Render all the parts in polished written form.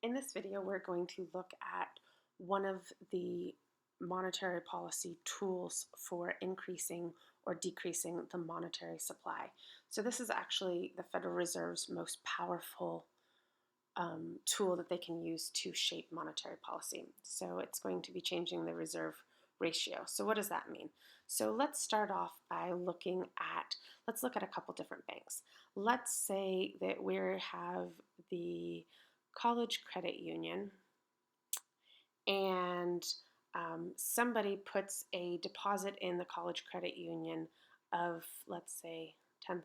In this video, we're going to look at one of the monetary policy tools for increasing or decreasing the monetary supply. So this is actually the Federal Reserve's most powerful tool that they can use to shape monetary policy. So it's going to be changing the reserve ratio. So what does that mean? So let's start off by let's look at a couple different banks. Let's say that we have the College Credit Union, and somebody puts a deposit in the College Credit Union of, let's say, $10,000.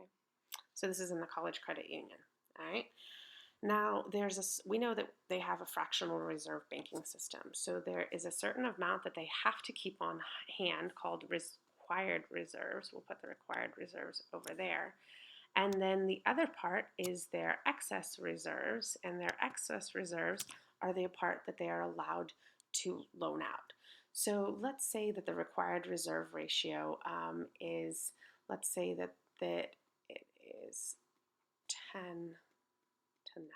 Okay, so this is in the College Credit Union. All right. Now, we know that they have a fractional reserve banking system. So there is a certain amount that they have to keep on hand called required reserves. We'll put the required reserves over there. And then the other part is their excess reserves, and their excess reserves are the part that they are allowed to loan out. So let's say that the required reserve ratio is, let's say that it is 10 to 90.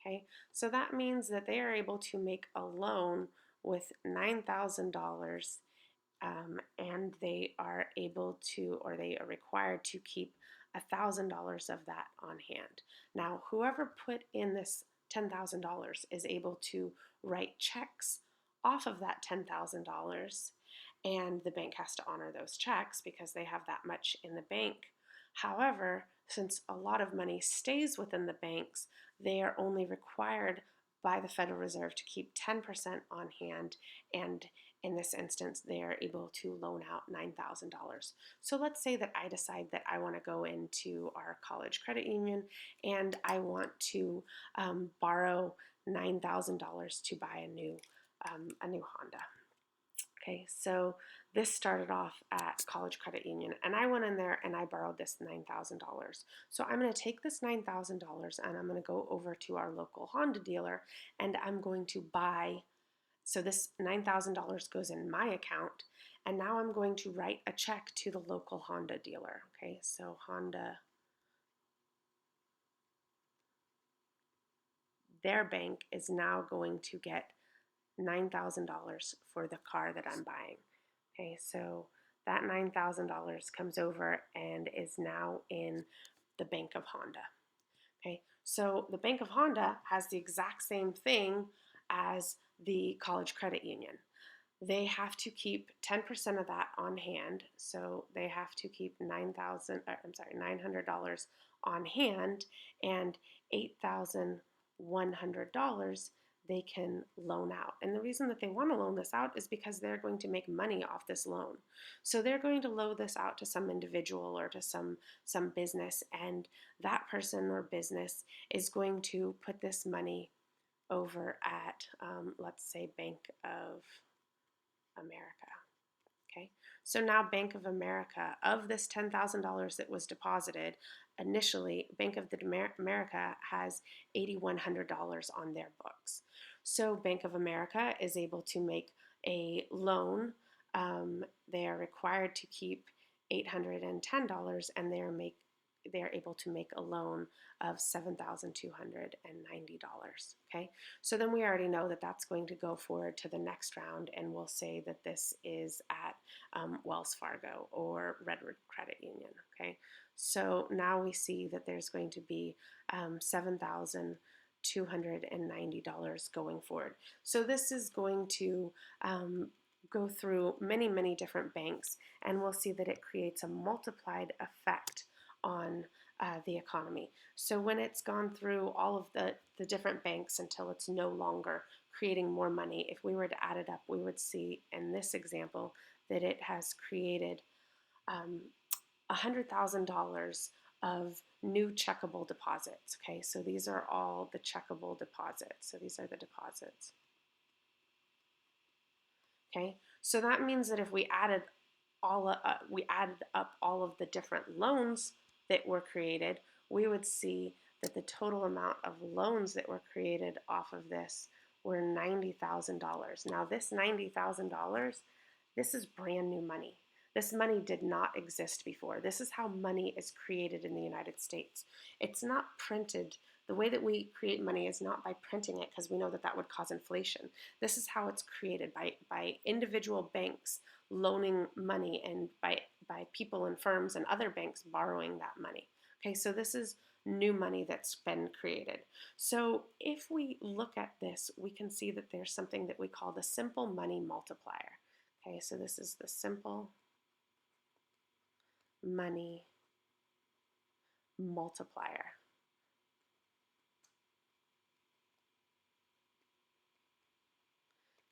Okay, so that means that they are able to make a loan with $9,000, and they are able to, or they are required to keep $1,000 of that on hand. Now, whoever put in this $10,000 is able to write checks off of that $10,000, and the bank has to honor those checks because they have that much in the bank. However, since a lot of money stays within the banks, they are only required by the Federal Reserve to keep 10% on hand, and in this instance, they are able to loan out $9,000. So let's say that I decide that I want to go into our College Credit Union and I want to borrow $9,000 to buy a new Honda. Okay, so this started off at College Credit Union, and I went in there and I borrowed this $9,000. So I'm going to take this $9,000 and I'm going to go over to our local Honda dealer, and I'm going to buy. So this $9,000 goes in my account, and now I'm going to write a check to the local Honda dealer. Okay, so Honda, their bank is now going to get $9,000 for the car that I'm buying. Okay, so that $9,000 comes over and is now in the Bank of Honda. Okay, so the Bank of Honda has the exact same thing as the College Credit Union. They have to keep 10% of that on hand, so they have to keep $900 on hand, and $8,100 they can loan out. And the reason that they want to loan this out is because they're going to make money off this loan. So they're going to loan this out to some individual or to some business, and that person or business is going to put this money over at, let's say, Bank of America. Okay, so now Bank of America, of this $10,000 that was deposited initially, Bank of America has $8,100 on their books. So Bank of America is able to make a loan. They are required to keep $810, and they are able to make a loan of $7,290. Okay, so then we already know that that's going to go forward to the next round, and we'll say that this is at Wells Fargo or Redwood Credit Union. Okay, so now we see that there's going to be $7,290 going forward. So this is going to go through many, many different banks, and we'll see that it creates a multiplied effect on the economy. So when it's gone through all of the different banks until it's no longer creating more money, if we were to add it up, we would see in this example that it has created $100,000 of new checkable deposits. Okay, so these are all the checkable deposits. So these are the deposits. Okay, so that means that if we added up all of the different loans that were created, we would see that the total amount of loans that were created off of this were $90,000. Now this $90,000, this is brand new money. This money did not exist before. This is how money is created in the United States. It's not printed The way that we create money is not by printing it, because we know that that would cause inflation. This is how it's created by individual banks loaning money, and by people and firms and other banks borrowing that money. Okay, so this is new money that's been created. So if we look at this, we can see that there's something that we call the simple money multiplier. Okay, so this is the simple money multiplier.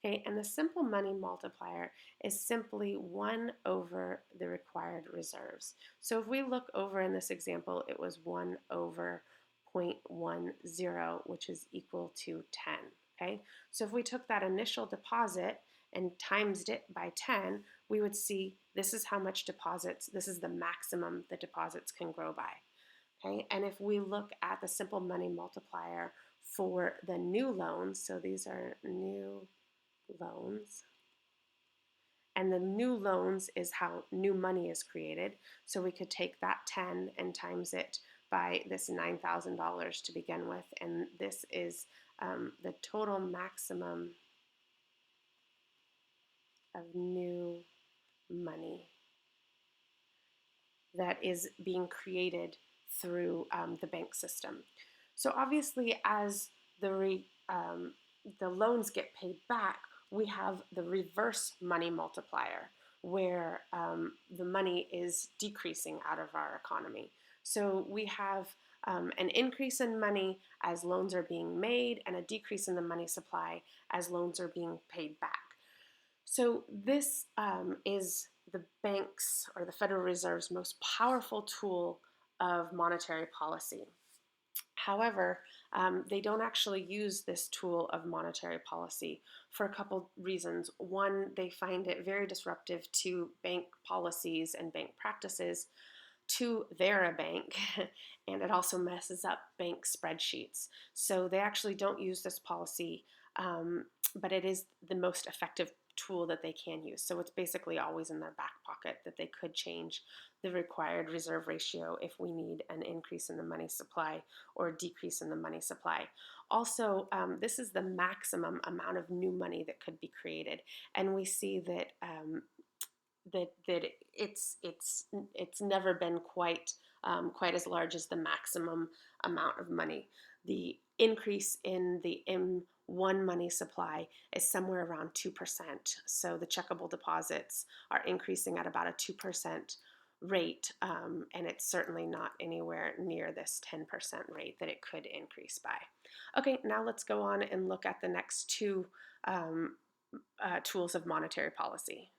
Okay, and the simple money multiplier is simply 1 over the required reserves. So if we look over in this example, it was 1 over 0.10, which is equal to 10. Okay, so if we took that initial deposit and times it by 10, we would see this is how much deposits, this is the maximum the deposits can grow by. Okay, and if we look at the simple money multiplier for the new loans, so these are new loans. And the new loans is how new money is created. So we could take that 10 and times it by this $9,000 to begin with. And this is the total maximum of new money that is being created through the bank system. So obviously, as the loans get paid back, we have the reverse money multiplier, where the money is decreasing out of our economy. So we have an increase in money as loans are being made, and a decrease in the money supply as loans are being paid back. So this is the bank's, or the Federal Reserve's, most powerful tool of monetary policy. However, they don't actually use this tool of monetary policy for a couple reasons. One, they find it very disruptive to bank policies and bank practices. Two, they're a bank, and it also messes up bank spreadsheets. So they actually don't use this policy, but it is the most effective tool that they can use. So it's basically always in their back pocket that they could change the required reserve ratio if we need an increase in the money supply or a decrease in the money supply. Also, this is the maximum amount of new money that could be created, and we see that it's never been quite as large as the maximum amount of money. The increase in the M1 money supply is somewhere around 2%. So the checkable deposits are increasing at about a 2% rate, and it's certainly not anywhere near this 10% rate that it could increase by. Okay, now let's go on and look at the next two tools of monetary policy.